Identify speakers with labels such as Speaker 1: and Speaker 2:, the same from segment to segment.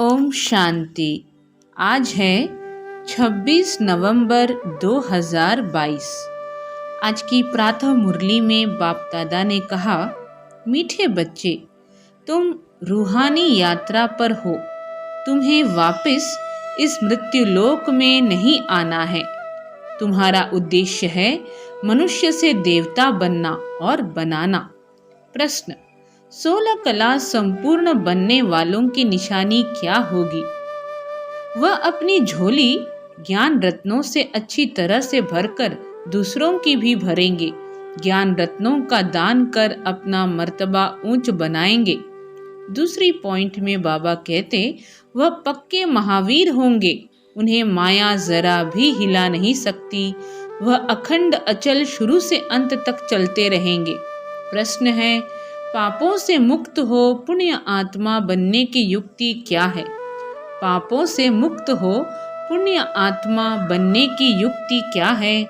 Speaker 1: ओम शांति। आज है 26 नवंबर 2022। आज की प्रातः मुरली में बाप दादा ने कहा, मीठे बच्चे, तुम रूहानी यात्रा पर हो। तुम्हें वापस इस मृत्यु लोक में नहीं आना है। तुम्हारा उद्देश्य है मनुष्य से देवता बनना और बनाना। प्रश्न: 16 कला संपूर्ण बनने वालों की निशानी क्या होगी? वह अपनी झोली ज्ञान रत्नों से अच्छी तरह से भरकर दूसरों की भी भरेंगे। ज्ञान रत्नों का दान कर अपना मर्तबा ऊंच बनाएंगे। दूसरी पॉइंट में बाबा कहते, वह पक्के महावीर होंगे। उन्हें माया जरा भी हिला नहीं सकती। वह अखंड अचल शुरू से अंत तक चलते रहेंगे। प्रश्न है, पापों से मुक्त हो पुण्य आत्मा बनने की युक्ति क्या है? पापों से मुक्त हो पुण्य आत्मा बनने की युक्ति क्या है?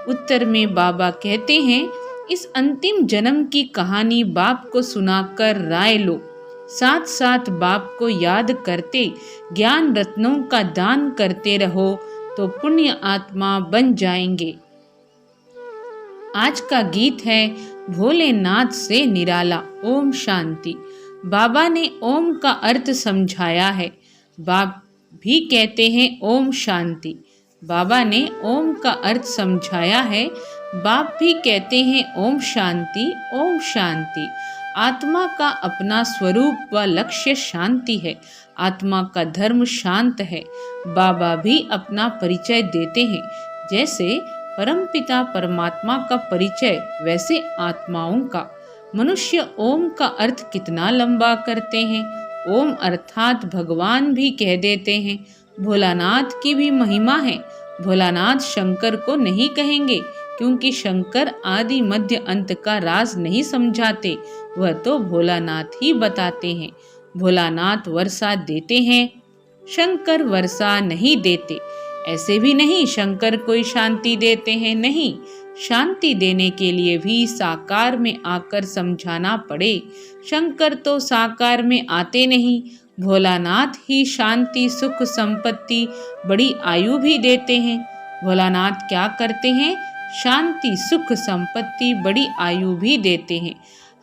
Speaker 1: उत्तर में बाबा कहते हैं, इस अंतिम जन्म की कहानी बाप को सुनाकर राय लो। साथ साथ बाप को याद करते ज्ञान रत्नों का दान करते रहो तो पुण्य आत्मा बन जाएंगे। आज का गीत है भोलेनाथ से निराला। ओम शांति। बाबा ने ओम का अर्थ समझाया है। बाप भी कहते हैं ओम शांति। बाबा ने ओम का अर्थ समझाया है। बाप भी कहते हैं ओम शांति, ओम शांति। आत्मा का अपना स्वरूप व लक्ष्य शांति है। आत्मा का धर्म शांत है। बाबा भी अपना परिचय देते हैं। जैसे परमपिता परमात्मा का परिचय, वैसे आत्माओं का। मनुष्य ओम का अर्थ कितना लंबा करते हैं। ओम अर्थात भगवान भी कह देते हैं। भोलानाथ की भी महिमा है। भोलानाथ शंकर को नहीं कहेंगे, क्योंकि शंकर आदि मध्य अंत का राज नहीं समझाते। वह तो भोलानाथ ही बताते हैं। भोलानाथ वर्षा देते हैं, शंकर वर्षा नहीं देते। ऐसे भी नहीं शंकर कोई शांति देते हैं, नहीं। शांति देने के लिए भी साकार में आकर समझाना पड़े। शंकर तो साकार में आते नहीं। भोलानाथ ही शांति, सुख, संपत्ति, बड़ी आयु भी देते हैं। भोलानाथ क्या करते हैं? शांति, सुख, संपत्ति, बड़ी आयु भी देते हैं।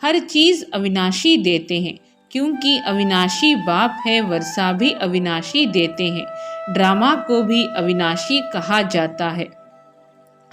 Speaker 1: हर चीज अविनाशी देते हैं, क्योंकि अविनाशी बाप है। वर्षा भी अविनाशी देते हैं। ड्रामा को भी अविनाशी कहा जाता है।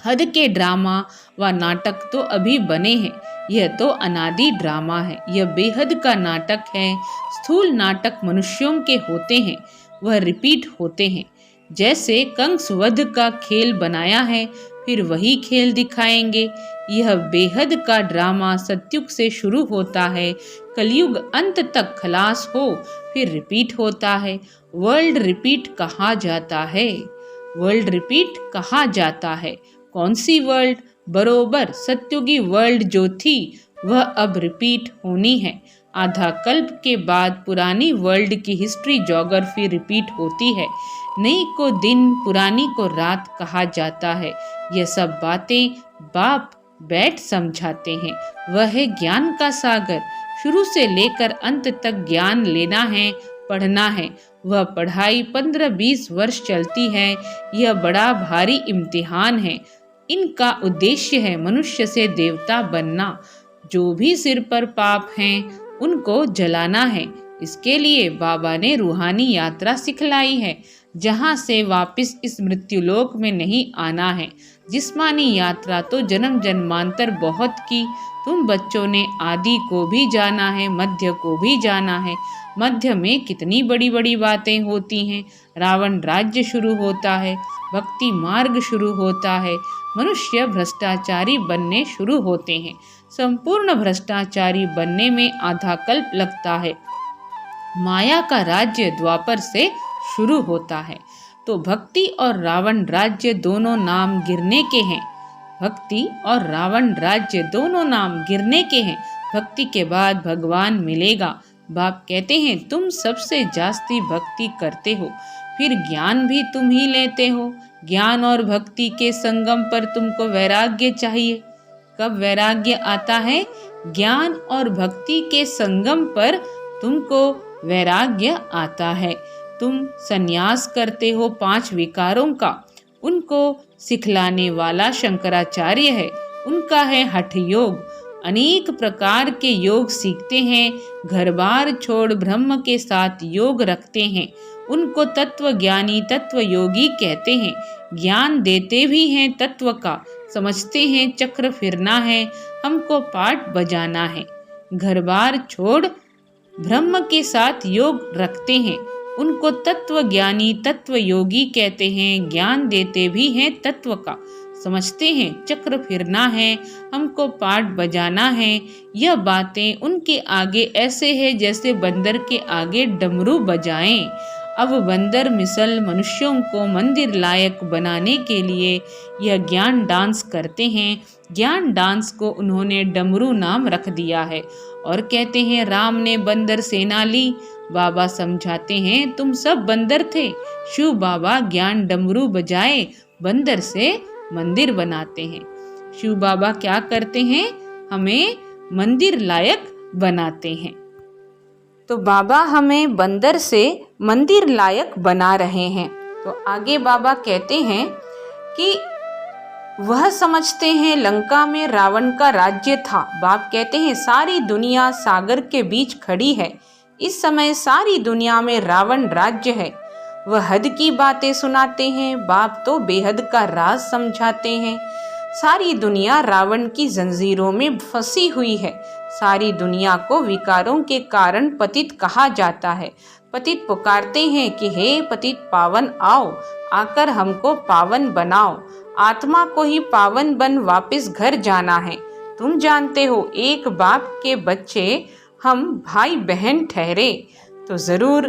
Speaker 1: हद के ड्रामा व नाटक तो अभी बने हैं। यह तो अनादि ड्रामा है। यह बेहद का नाटक है। स्थूल नाटक मनुष्यों के होते हैं, वह रिपीट होते हैं। जैसे कंस वध का खेल बनाया है, फिर वही खेल दिखाएंगे। यह बेहद का ड्रामा सतयुग से शुरू होता है, कलयुग अंत तक खलास हो, फिर रिपीट होता है। वर्ल्ड रिपीट कहा जाता है। वर्ल्ड रिपीट कहा जाता है। कौन सी वर्ल्ड? बरोबर सत्युगी वर्ल्ड जो थी, वह अब रिपीट होनी है। आधा कल्प के बाद पुरानी वर्ल्ड की हिस्ट्री, ज्योग्राफी रिपीट होती है। नई को दिन, पुरानी को रात कहा जाता है। यह सब बातें बाप बैठ समझाते हैं। वह है ज्ञान का सागर। शुरू से लेकर अंत तक ज्ञान लेना है, पढ़ना है। वह पढ़ाई 15-20 वर्ष चलती है। यह बड़ा भारी इम्तिहान है। इनका उद्देश्य है मनुष्य से देवता बनना। जो भी सिर पर पाप हैं, उनको जलाना है। इसके लिए बाबा ने रूहानी यात्रा सिखलाई है, जहाँ से वापस इस मृत्युलोक में नहीं आना है। जिस्मानी यात्रा तो जन्म जन्मांतर बहुत की। तुम बच्चों ने आदि को भी जाना है, मध्य को भी जाना है। मध्य में कितनी बड़ी बड़ी बातें होती हैं। रावण राज्य शुरू होता है, भक्ति मार्ग शुरू होता है। मनुष्य भ्रष्टाचारी बनने शुरू होते हैं। संपूर्ण भ्रष्टाचारी बनने में आधा कल्प लगता है। माया का राज्य द्वापर से शुरू होता है। तो भक्ति और रावण राज्य दोनों नाम गिरने के हैं। भक्ति और रावण राज्य दोनों नाम गिरने के हैं। भक्ति के बाद भगवान मिलेगा। बाप कहते हैं, तुम सबसे जास्ती भक्ति करते हो, फिर ज्ञान भी तुम ही लेते हो। ज्ञान और भक्ति के संगम पर तुमको वैराग्य चाहिए। कब वैराग्य आता है? ज्ञान और भक्ति के संगम पर तुमको वैराग्य आता है। तुम संन्यास करते हो 5 विकारों का, उनको सिखलाने वाला शंकराचार्य है। उनका है हठ योग। अनेक प्रकार के योग सीखते हैं, घर बार छोड़ ब्रह्म के साथ योग रखते हैं। उनको तत्व ज्ञानी तत्व योगी कहते हैं। ज्ञान देते भी हैं तत्व का, समझते हैं चक्र फिरना है, हमको पाठ बजाना है। घर बार छोड़ ब्रह्म के साथ योग रखते हैं। उनको तत्व ज्ञानी तत्व योगी कहते हैं। ज्ञान देते भी हैं तत्व का, समझते हैं चक्र फिरना है, हमको पाठ बजाना है। यह बातें उनके आगे ऐसे है जैसे बंदर के आगे डमरू बजाएं। अब बंदर मिसल मनुष्यों को मंदिर लायक बनाने के लिए यह ज्ञान डांस करते हैं। ज्ञान डांस को उन्होंने डमरू नाम रख दिया है और कहते हैं राम ने बंदर सेना ली। बाबा समझाते हैं तुम सब बंदर थे। शिव बाबा ज्ञान डमरू बजाए बंदर से मंदिर बनाते हैं। शिव बाबा क्या करते हैं? हमें मंदिर लायक बनाते हैं। तो बाबा हमें बंदर से मंदिर लायक बना रहे हैं। तो आगे बाबा कहते हैं कि वह समझते हैं लंका में रावण का राज्य था। बाप कहते हैं सारी दुनिया सागर के बीच खड़ी है। इस समय सारी दुनिया में रावण राज्य है। वह हद की बातें सुनाते हैं, बाप तो बेहद का राज समझाते हैं। सारी दुनिया रावण की जंजीरों में फंसी हुई है। सारी दुनिया को विकारों के कारण पतित कहा जाता है। पतित पुकारते हैं कि हे पतित पावन आओ, आकर हमको पावन बनाओ। आत्मा को ही पावन बन वापस घर जाना है। तुम जानते हो एक बाप के बच्चे हम भाई बहन ठहरे तो जरूर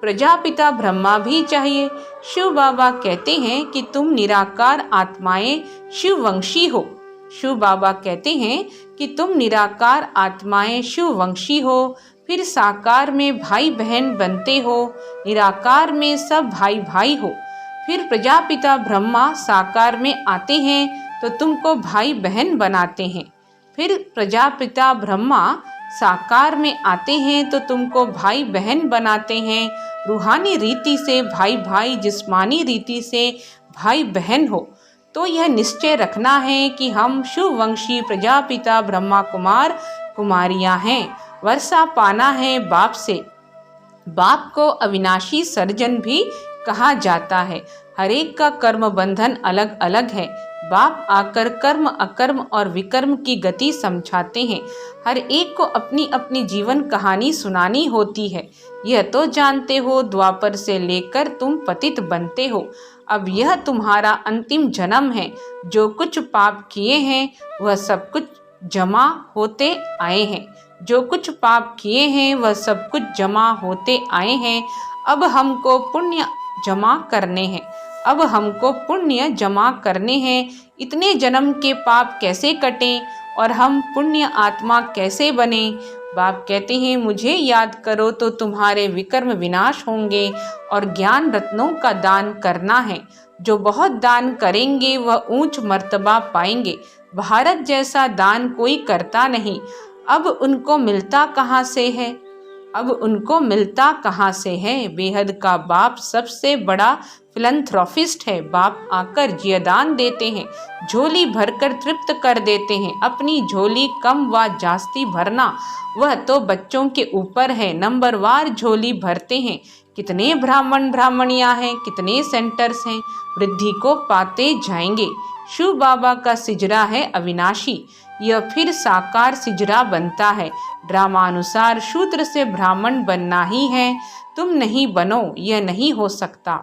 Speaker 1: प्रजापिता ब्रह्मा भी चाहिए। शिव बाबा कहते हैं कि तुम निराकार आत्माएं शिववंशी हो। शिव बाबा कहते हैं कि तुम निराकार आत्माएं शिववंशी हो, फिर साकार में भाई बहन बनते हो, निराकार में सब भाई भाई हो। फिर प्रजापिता ब्रह्मा साकार में आते हैं तो तुमको भाई बहन बनाते हैं। फिर प्रजापिता ब्रह्मा साकार में आते हैं तो तुमको भाई बहन बनाते हैं। रूहानी रीति से भाई भाई, जिस्मानी रीति से भाई बहन हो। तो यह निश्चय रखना है कि हम शिववंशी प्रजापिता ब्रह्मा कुमार कुमारियां हैं। वर्षा पाना है बाप से। बाप को अविनाशी सर्जन भी कहा जाता है। हर एक का कर्म बंधन अलग अलग है। बाप आकर कर्म अकर्म और विकर्म की गति समझाते हैं। हर एक को अपनी अपनी जीवन कहानी सुनानी होती है। यह तो जानते हो द्वापर से लेकर तुम पतित बनते हो। अब यह तुम्हारा अंतिम जन्म है। जो कुछ पाप किए हैं वह सब कुछ जमा होते आए हैं। जो कुछ पाप किए हैं वह सब कुछ जमा होते आए हैं। अब हमको पुण्य जमा करने हैं। अब हमको पुण्य जमा करने हैं। इतने जन्म के पाप कैसे कटें और हम पुण्य आत्मा कैसे बने? बाप कहते हैं मुझे याद करो तो तुम्हारे विकर्म विनाश होंगे और ज्ञान रत्नों का दान करना है। जो बहुत दान करेंगे वह ऊंच मर्तबा पाएंगे। भारत जैसा दान कोई करता नहीं। अब उनको मिलता कहाँ से है? अब उनको मिलता कहाँ से है? बेहद का बाप सबसे बड़ा फिलंथ्रोपिस्ट है। बाप आकर जियदान देते हैं, झोली भरकर तृप्त कर देते हैं। अपनी झोली कम व जास्ती भरना वह तो बच्चों के ऊपर है। नंबरवार झोली भरते हैं। कितने ब्राह्मण ब्राह्मणियां हैं, कितने सेंटर्स हैं, वृद्धि को पाते जाएंगे। शिव बाबा का सिजरा है अविनाशी। यह फिर साकार सिजरा बनता है। ड्रामानुसार शूद्र से ब्राह्मण बनना ही है। तुम नहीं बनो, यह नहीं हो सकता।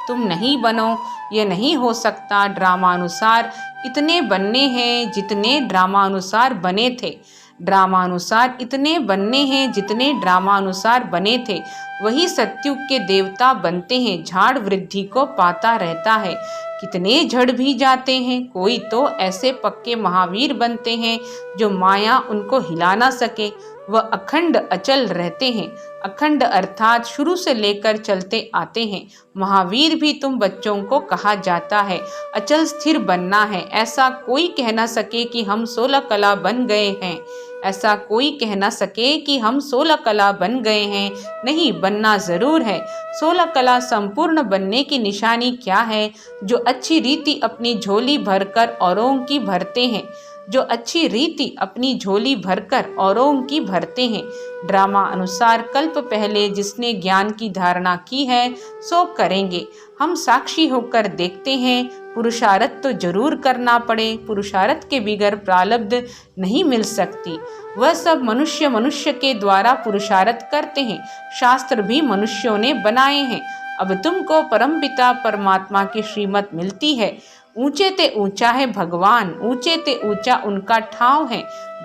Speaker 1: तुम नहीं बनो, यह नहीं हो सकता। ड्रामानुसार इतने बनने हैं जितने ड्रामानुसार बने थे। ड्रामानुसार इतने बनने हैं जितने ड्रामानुसार बने थे। वही सत्युग के देवता बनते हैं। झाड़ वृद्धि को पाता रहता है। कितने झड़ भी जाते हैं। कोई तो ऐसे पक्के महावीर बनते हैं जो माया उनको हिला ना सके। वह अखंड अचल रहते हैं। अखंड अर्थात शुरू से लेकर चलते आते हैं। महावीर भी तुम बच्चों को कहा जाता है। अचल स्थिर बनना है। ऐसा कोई कह ना सके कि हम 16 कला बन गए हैं। ऐसा कोई कह ना सके कि हम 16 कला बन गए हैं। नहीं, बनना ज़रूर है। 16 कला संपूर्ण बनने की निशानी क्या है? जो अच्छी रीति अपनी झोली भरकर औरों की भरते हैं, जो अच्छी रीति अपनी झोली भरकर औरों की भरते हैं। ड्रामा अनुसार कल्प पहले जिसने ज्ञान की धारणा की है सो करेंगे। हम साक्षी होकर देखते हैं। पुरुषार्थ तो जरूर करना पड़े, पुरुषार्थ के बिगर प्रारब्ध नहीं मिल सकती। वह सब मनुष्य मनुष्य के द्वारा पुरुषार्थ करते हैं। शास्त्र भी मनुष्यों ने बनाए हैं। अब तुमको परमपिता परमात्मा की श्रीमत मिलती है। ऊंचे ते ऊंचा है भगवान, ऊंचे ते ऊंचा उनका ठाव है।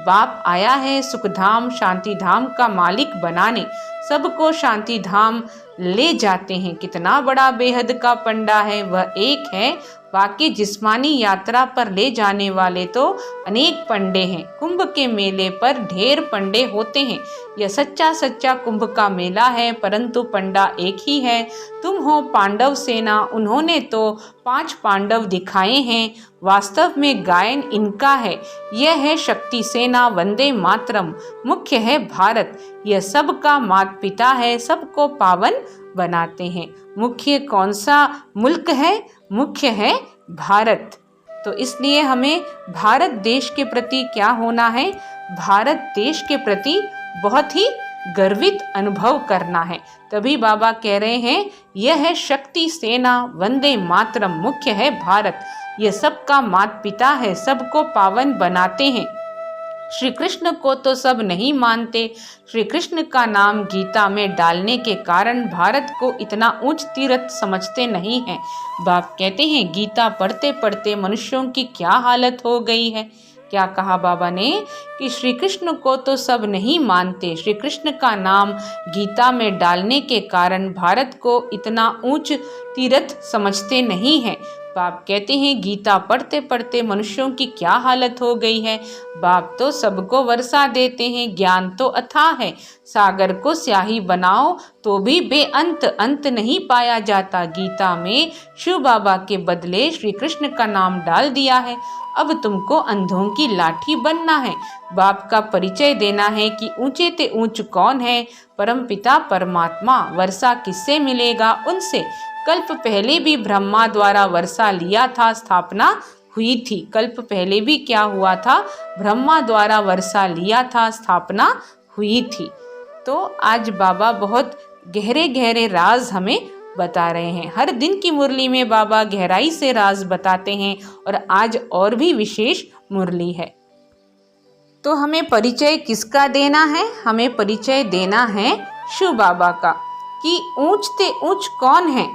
Speaker 1: बाप आया है सुखधाम शांति धाम का मालिक बनाने। सबको शांति धाम ले जाते हैं। कितना बड़ा बेहद का पंडा है, वह एक है। बाकी जिस्मानी यात्रा पर ले जाने वाले तो अनेक पंडे हैं। कुंभ के मेले पर ढेर पंडे होते हैं। यह सच्चा सच्चा कुंभ का मेला है, परंतु पंडा एक ही है। तुम हो पांडव सेना, उन्होंने तो 5 पांडव दिखाए हैं। वास्तव में गायन इनका है। यह है शक्ति सेना, वंदे मातरम। मुख्य है भारत, यह सबका माता पिता है, सबको पावन बनाते हैं। मुख्य कौन सा मुल्क है? मुख्य है भारत। तो इसलिए हमें भारत देश के प्रति क्या होना है? भारत देश के प्रति बहुत ही गर्वित अनुभव करना है। तभी बाबा कह रहे हैं यह है शक्ति सेना, वंदे मातरम। मुख्य है भारत, यह सबका माता पिता है, सबको पावन बनाते हैं। श्री कृष्ण को तो सब नहीं मानते। श्री कृष्ण का नाम गीता में डालने के कारण भारत को इतना ऊंच तीर्थ समझते नहीं हैं। बाप कहते हैं गीता पढ़ते पढ़ते मनुष्यों की क्या हालत हो गई है। क्या कहा बाबा ने कि श्री कृष्ण को तो सब नहीं मानते। श्री कृष्ण का नाम गीता में डालने के कारण भारत को इतना ऊंच तीर्थ समझते नहीं हैं। बाप कहते हैं गीता पढ़ते पढ़ते मनुष्यों की क्या हालत हो गई है। बाप तो सबको वर्षा देते हैं, ज्ञान तो अथाह है। सागर को स्याही बनाओ तो भी बेअंत अंत नहीं पाया जाता। गीता में शिव बाबा के बदले श्री कृष्ण का नाम डाल दिया है। अब तुमको अंधों की लाठी बनना है। बाप का परिचय देना है कि ऊंचे ते ऊंच कौन है? परमपिता परमात्मा। वर्षा किससे मिलेगा? उनसे। कल्प पहले भी ब्रह्मा द्वारा वर्षा लिया था, स्थापना हुई थी। कल्प पहले भी क्या हुआ था? ब्रह्मा द्वारा वर्षा लिया था, स्थापना हुई थी। तो आज बाबा बहुत गहरे गहरे राज हमें बता रहे हैं। हर दिन की मुरली में बाबा गहराई से राज बताते हैं और आज और भी विशेष मुरली है। तो हमें परिचय किसका देना है? हमें परिचय देना है शिव बाबा का कि ऊंच ते ऊंच कौन है?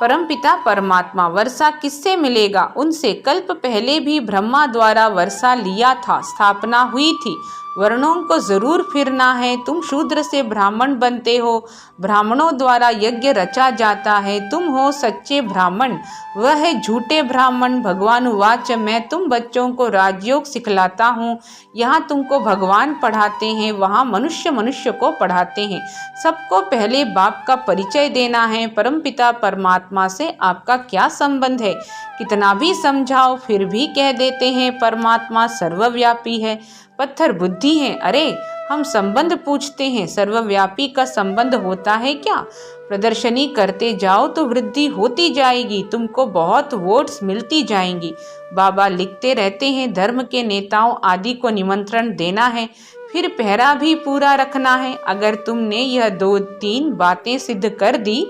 Speaker 1: परमपिता परमात्मा। वर्षा किससे मिलेगा? उनसे। कल्प पहले भी ब्रह्मा द्वारा वर्षा लिया था, स्थापना हुई थी। वर्णों को जरूर फिरना है। तुम शूद्र से ब्राह्मण बनते हो, ब्राह्मणों द्वारा यज्ञ रचा जाता है। तुम हो सच्चे ब्राह्मण, वह है झूठे ब्राह्मण। भगवान उवाच, मैं तुम बच्चों को राजयोग सिखलाता हूँ। यहाँ तुमको भगवान पढ़ाते हैं, वहाँ मनुष्य मनुष्य को पढ़ाते हैं। सबको पहले बाप का परिचय देना है। परमपिता परमात्मा से आपका क्या संबंध है? कितना भी समझाओ फिर भी कह देते हैं परमात्मा सर्वव्यापी है। पत्थर बुद्धि है। अरे हम संबंध पूछते हैं, सर्वव्यापी का संबंध होता है क्या? प्रदर्शनी करते जाओ तो वृद्धि होती जाएगी, तुमको बहुत वोट्स मिलती जाएंगी। बाबा लिखते रहते हैं धर्म के नेताओं आदि को निमंत्रण देना है, फिर पहरा भी पूरा रखना है। अगर तुमने यह 2-3 बातें सिद्ध कर दी,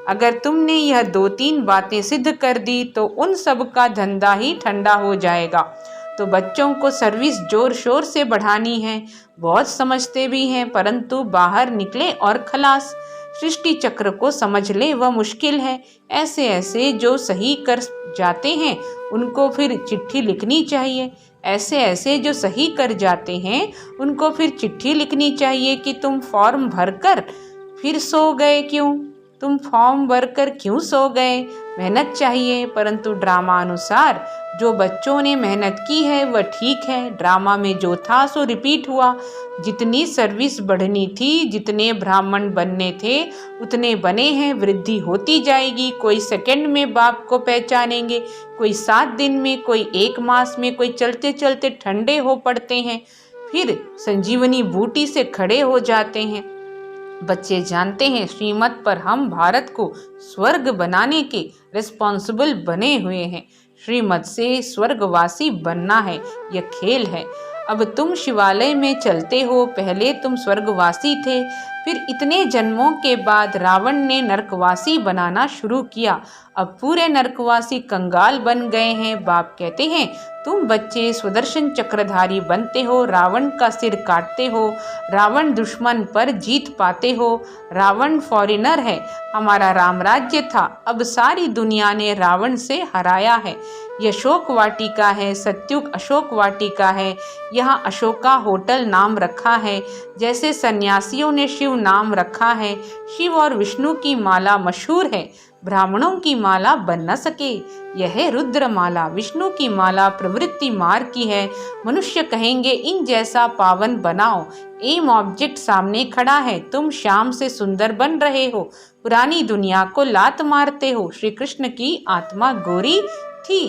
Speaker 1: अगर तुमने यह 2-3 बातें सिद्ध कर दी तो उन सब का धंधा ही ठंडा हो जाएगा। तो बच्चों को सर्विस जोर शोर से बढ़ानी है। बहुत समझते भी हैं, परंतु बाहर निकले और खलास। सृष्टि चक्र को समझ ले, वह मुश्किल है। ऐसे ऐसे जो सही कर जाते हैं उनको फिर चिट्ठी लिखनी चाहिए। ऐसे ऐसे जो सही कर जाते हैं उनको फिर चिट्ठी लिखनी चाहिए कि तुम फॉर्म भरकर फिर सो गए क्यों? तुम फॉर्म भरकर क्यों सो गए? मेहनत चाहिए। परंतु ड्रामा अनुसार जो बच्चों ने मेहनत की है वह ठीक है। ड्रामा में जो था सो रिपीट हुआ। जितनी सर्विस बढ़नी थी, जितने ब्राह्मण बनने थे उतने बने हैं। वृद्धि होती जाएगी। कोई सेकंड में बाप को पहचानेंगे, कोई 7 दिन में, कोई 1 मास में, कोई चलते चलते ठंडे हो पड़ते हैं। फिर संजीवनी बूटी से खड़े हो जाते हैं। बच्चे जानते हैं श्रीमत पर हम भारत को स्वर्ग बनाने के रिस्पॉन्सिबल बने हुए हैं। श्रीमत से स्वर्गवासी बनना है, यह खेल है। अब तुम शिवालय में चलते हो, पहले तुम स्वर्गवासी थे, फिर इतने जन्मों के बाद रावण ने नरकवासी बनाना शुरू किया। अब पूरे नरकवासी कंगाल बन गए हैं। बाप कहते हैं तुम बच्चे सुदर्शन चक्रधारी बनते हो, रावण का सिर काटते हो, रावण दुश्मन पर जीत पाते हो। रावण फॉरेनर है, हमारा राम राज्य था, अब सारी दुनिया ने रावण से हराया है। यह अशोक वाटिका है, सत्युग अशोक वाटिका है। यहाँ अशोका होटल नाम रखा है, जैसे सन्यासियों ने शिव नाम रखा है। शिव और विष्णु की माला मशहूर है, ब्राह्मणों की माला बन न सके। यह है रुद्र माला। विष्णु की माला प्रवृत्ति मार्ग की है। मनुष्य कहेंगे इन जैसा पावन बनाओ। एम ऑब्जेक्ट सामने खड़ा है, तुम शाम से सुंदर बन रहे हो, पुरानी दुनिया को लात मारते हो। श्री कृष्ण की आत्मा गोरी थी,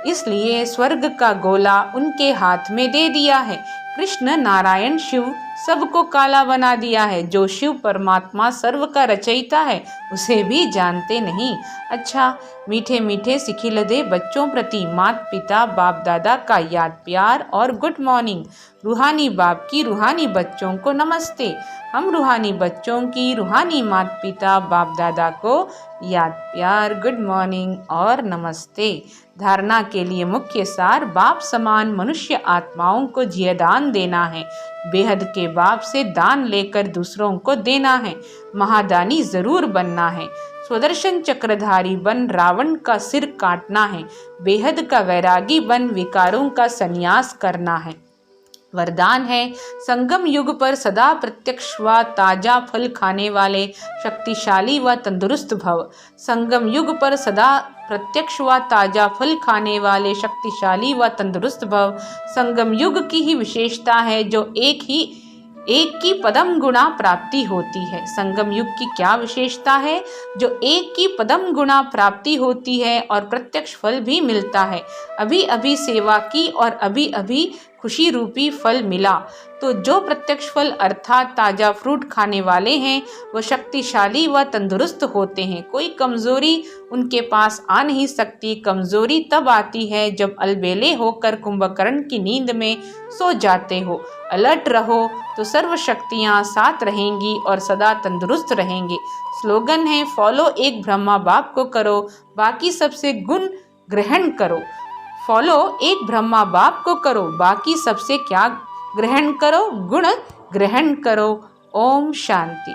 Speaker 1: इसलिए स्वर्ग का गोला उनके हाथ में दे दिया है। कृष्ण नारायण शिव सबको काला बना दिया है। जो शिव परमात्मा सर्व का रचयिता है, उसे भी जानते नहीं। अच्छा, मीठे मीठे सिखिलदे बच्चों प्रति माता पिता बाप दादा का याद प्यार और गुड मॉर्निंग। रूहानी बाप की रूहानी बच्चों को नमस्ते। हम रूहानी बच्चों की रूहानी माता पिता बाप दादा को याद प्यार, गुड मॉर्निंग और नमस्ते। धारणा के लिए मुख्य सार, बाप समान मनुष्य आत्माओं को जियदान देना है। बेहद के बाप से दान लेकर दूसरों को देना है। महादानी जरूर बनना है। स्वदर्शन चक्रधारी बन रावण का सिर काटना है। बेहद का वैरागी बन विकारों का संन्यास करना है। वरदान है, संगम युग पर सदा प्रत्यक्ष व ताजा फल खाने वाले शक्तिशाली व तंदुरुस्त भव। संगम युग पर सदा प्रत्यक्ष व ताजा फल खाने वाले शक्तिशाली व तंदुरुस्त भव। संगम युग की ही विशेषता है जो एक की पदम गुणा प्राप्ति होती है। संगम युग की क्या विशेषता है? जो एक की पदम गुणा प्राप्ति होती है और प्रत्यक्ष फल भी मिलता है। अभी अभी सेवा की और अभी अभी खुशी रूपी फल मिला। तो जो प्रत्यक्ष फल अर्थात ताजा फ्रूट खाने वाले हैं, वो शक्तिशाली व तंदुरुस्त होते हैं। कोई कमजोरी उनके पास आ नहीं सकती। कमजोरी तब आती है जब अलबेले होकर कुंभकर्ण की नींद में सो जाते हो। अलर्ट रहो तो सर्व शक्तियाँ साथ रहेंगी और सदा तंदुरुस्त रहेंगे। स्लोगन है, फॉलो एक ब्रह्मा बाप को करो, बाकी सबसे गुण ग्रहण करो। फॉलो एक ब्रह्मा बाप को करो, बाकी सबसे क्या ग्रहण करो? गुण ग्रहण करो। ओम शांति।